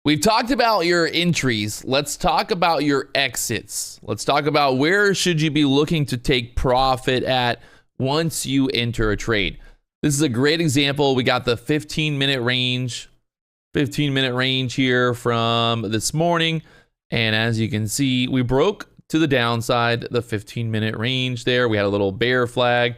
We've talked about your entries. Let's talk about your exits. Let's talk about where should you be looking to take profit at once you enter a trade. This is a great example. We got the 15-minute range. 15-minute range here from this morning. And as you can see, we broke to the downside, the 15-minute range there. We had a little bear flag.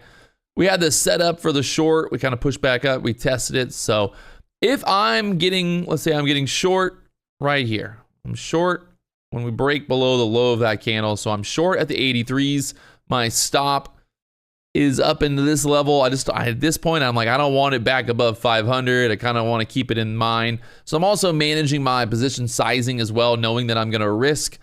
We had this set up for the short. We kind of pushed back up. We tested it. So if I'm getting, let's say I'm getting short right here. I'm short when we break below the low of that candle. So I'm short at the 83s. My stop is up into this level. At this point, I'm like, I don't want it back above 500. I kind of want to keep it in mind. So I'm also managing my position sizing as well, knowing that I'm going to risk,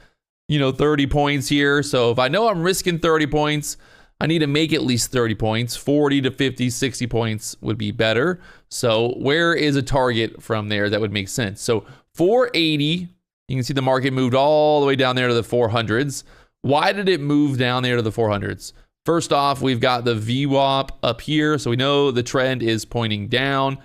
30 points here. So if I know I'm risking 30 points, I need to make at least 30 points. 40 to 50, 60 points would be better. So where is a target from there that would make sense? So 480, you can see the market moved all the way down there to the 400s. Why did it move down there to the 400s? First off, we've got the VWAP up here, so we know the trend is pointing down.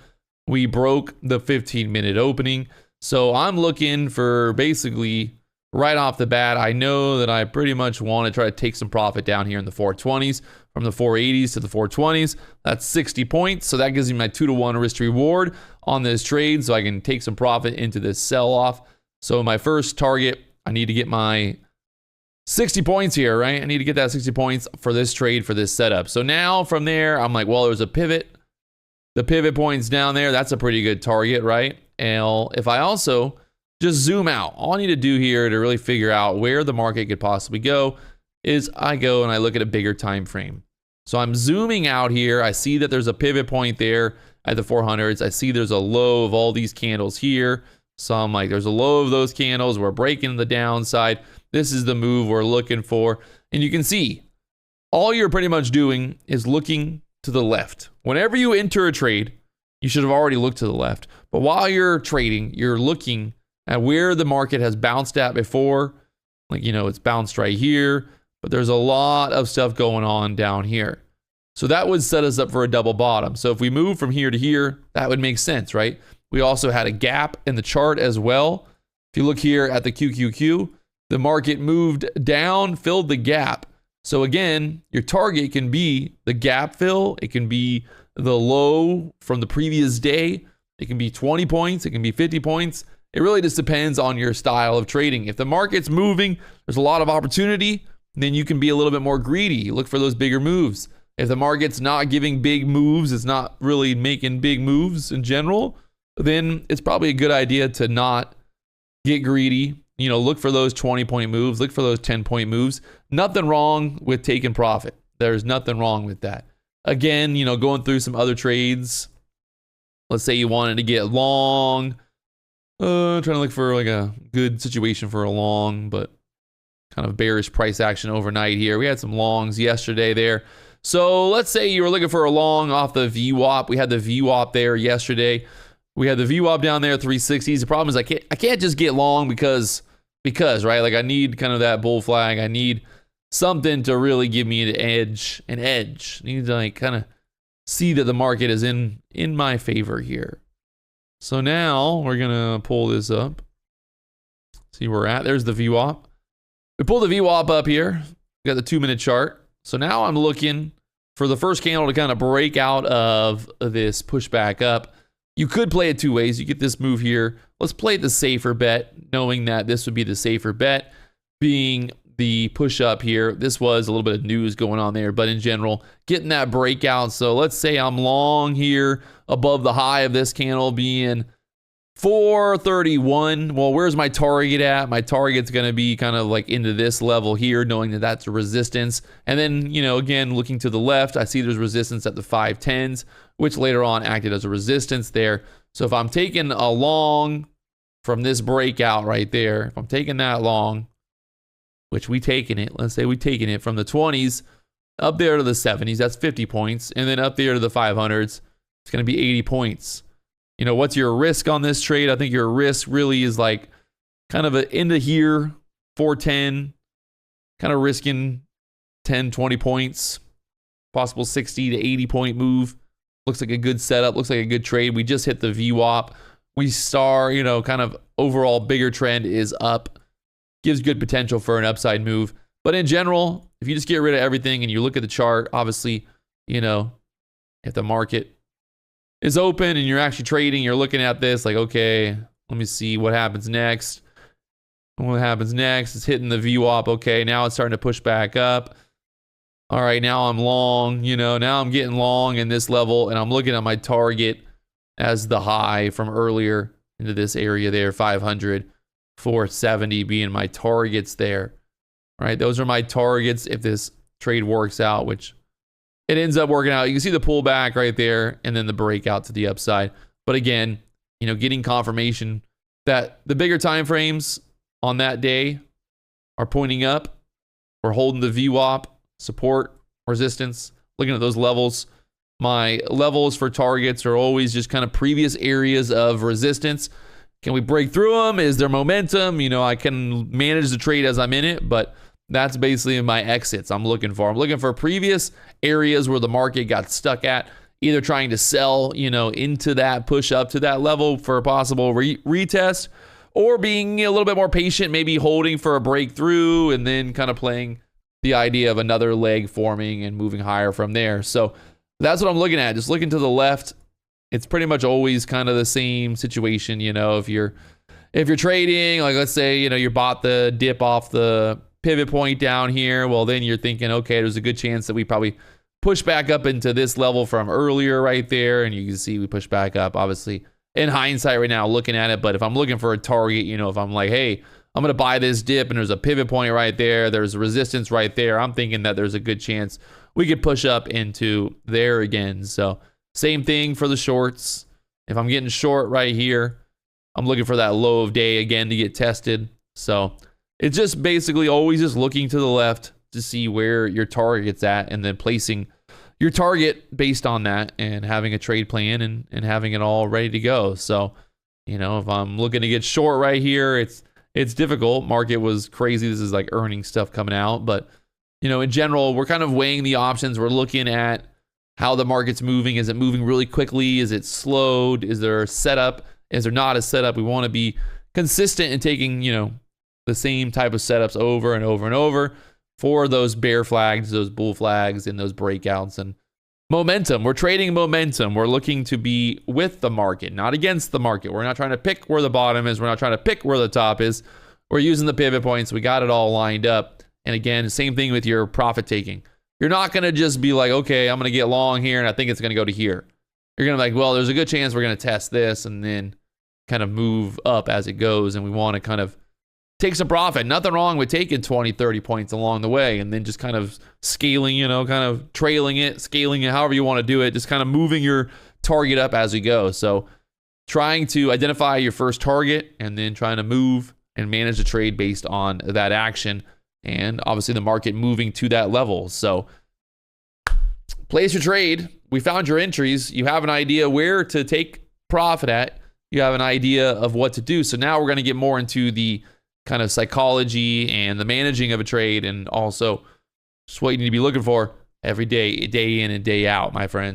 We broke the 15-minute opening. So I'm looking for basically right off the bat, I know that I pretty much want to try to take some profit down here in the 420s, from the 480s to the 420s. That's 60 points. So that gives me my 2-to-1 risk to reward on this trade, so I can take some profit into this sell-off. So my first target, I need to get my 60 points here, right? I need to get that 60 points for this trade, for this setup. So now from there, I'm like, well, there's a pivot. The pivot point's down there. That's a pretty good target, right? And if I also just zoom out, all I need to do here to really figure out where the market could possibly go is I go and I look at a bigger time frame. So I'm zooming out here. I see that there's a pivot point there at the 400s. I see there's a low of all these candles here. So I'm like, there's a low of those candles. We're breaking the downside. This is the move we're looking for. And you can see all you're pretty much doing is looking to the left. Whenever you enter a trade, you should have already looked to the left. But while you're trading, you're looking at where the market has bounced at before. Like, it's bounced right here, but there's a lot of stuff going on down here. So that would set us up for a double bottom. So if we move from here to here, that would make sense, right? We also had a gap in the chart as well. If you look here at the QQQ, the market moved down, filled the gap. So again, your target can be the gap fill. It can be the low from the previous day. It can be 20 points. It can be 50 points. It really just depends on your style of trading. If the market's moving, there's a lot of opportunity, then you can be a little bit more greedy. Look for those bigger moves. If the market's not giving big moves, it's not really making big moves in general, then it's probably a good idea to not get greedy. Look for those 20-point moves. Look for those 10-point moves. Nothing wrong with taking profit. There's nothing wrong with that. Again, going through some other trades. Let's say you wanted to get long. Trying to look for like a good situation for a long, but kind of bearish price action overnight here. We had some longs yesterday there. So let's say you were looking for a long off the VWAP. We had the VWAP there yesterday. We had the VWAP down there, 360s. The problem is I can't just get long because, right? Like I need kind of that bull flag. I need something to really give me an edge. I need to like kind of see that the market is in my favor here. So now we're going to pull this up. See where we're at. There's the VWAP. We pull the VWAP up here. We got the 2-minute chart. So now I'm looking for the first candle to kind of break out of this pushback up. You could play it two ways. You get this move here. Let's play the safer bet, knowing that this would be the safer bet, being the push up here. This was a little bit of news going on there, but in general, getting that breakout. So let's say I'm long here above the high of this candle being 431. Well, where's my target at? My target's going to be kind of like into this level here, knowing that that's a resistance. And then, again, looking to the left, I see there's resistance at the 510s, which later on acted as a resistance there. So if I'm taking a long from this breakout right there, if I'm taking that long, which we taking it, let's say we taking it from the 20s up there to the 70s, that's 50 points. And then up there to the 500s, it's going to be 80 points. What's your risk on this trade? I think your risk really is like kind of into here, 410, kind of risking 10, 20 points, possible 60 to 80 point move. Looks like a good setup. Looks like a good trade. We just hit the VWAP. we start, kind of overall bigger trend is up, gives good potential for an upside move. But in general, if you just get rid of everything and you look at the chart, obviously, if the market is open and you're actually trading, you're looking at this like, okay, let me see what happens next. What happens next? It's hitting the VWAP. Okay, now it's starting to push back up. All right, now I'm long, now I'm getting long in this level, and I'm looking at my target as the high from earlier into this area there, 500, 470 being my targets there. All right, those are my targets if this trade works out, which it ends up working out. You can see the pullback right there and then the breakout to the upside. But again, getting confirmation that the bigger time frames on that day are pointing up. We're holding the VWAP, support, resistance, looking at those levels. My levels for targets are always just kind of previous areas of resistance. Can we break through them? Is there momentum? I can manage the trade as I'm in it, but that's basically my exits I'm looking for. I'm looking for previous areas where the market got stuck at, either trying to sell, into that push up to that level for a possible retest, or being a little bit more patient, maybe holding for a breakthrough and then kind of playing the idea of another leg forming and moving higher from there. So that's what I'm looking at. Just looking to the left, it's pretty much always kind of the same situation. If you're trading, like let's say, you bought the dip off the pivot point down here, well, then you're thinking, okay, there's a good chance that we probably push back up into this level from earlier right there. And you can see we push back up, obviously, in hindsight right now looking at it. But if I'm looking for a target, if I'm like, hey, I'm going to buy this dip and there's a pivot point right there, there's resistance right there, I'm thinking that there's a good chance we could push up into there again. So same thing for the shorts. If I'm getting short right here, I'm looking for that low of day again to get tested. So it's just basically always just looking to the left to see where your target's at and then placing your target based on that and having a trade plan and having it all ready to go. So, if I'm looking to get short right here, it's difficult. Market was crazy. This is like earnings stuff coming out. But, in general, we're kind of weighing the options. We're looking at how the market's moving. Is it moving really quickly? Is it slowed? Is there a setup? Is there not a setup? We want to be consistent in taking, the same type of setups over and over and over for those bear flags, those bull flags, and those breakouts and momentum. We're trading momentum. We're looking to be with the market, not against the market. We're not trying to pick where the bottom is. We're not trying to pick where the top is. We're using the pivot points. We got it all lined up. And again, same thing with your profit taking. You're not going to just be like, okay, I'm going to get long here and I think it's going to go to here. You're going to be like, well, there's a good chance we're going to test this and then kind of move up as it goes. And we want to kind of take some profit. Nothing wrong with taking 20, 30 points along the way and then just kind of scaling, kind of trailing it, scaling it, however you want to do it, just kind of moving your target up as we go. So trying to identify your first target and then trying to move and manage the trade based on that action. And obviously the market moving to that level. So place your trade. We found your entries. You have an idea where to take profit at. You have an idea of what to do. So now we're going to get more into the kind of psychology and the managing of a trade and also just what you need to be looking for every day, day in and day out, my friends.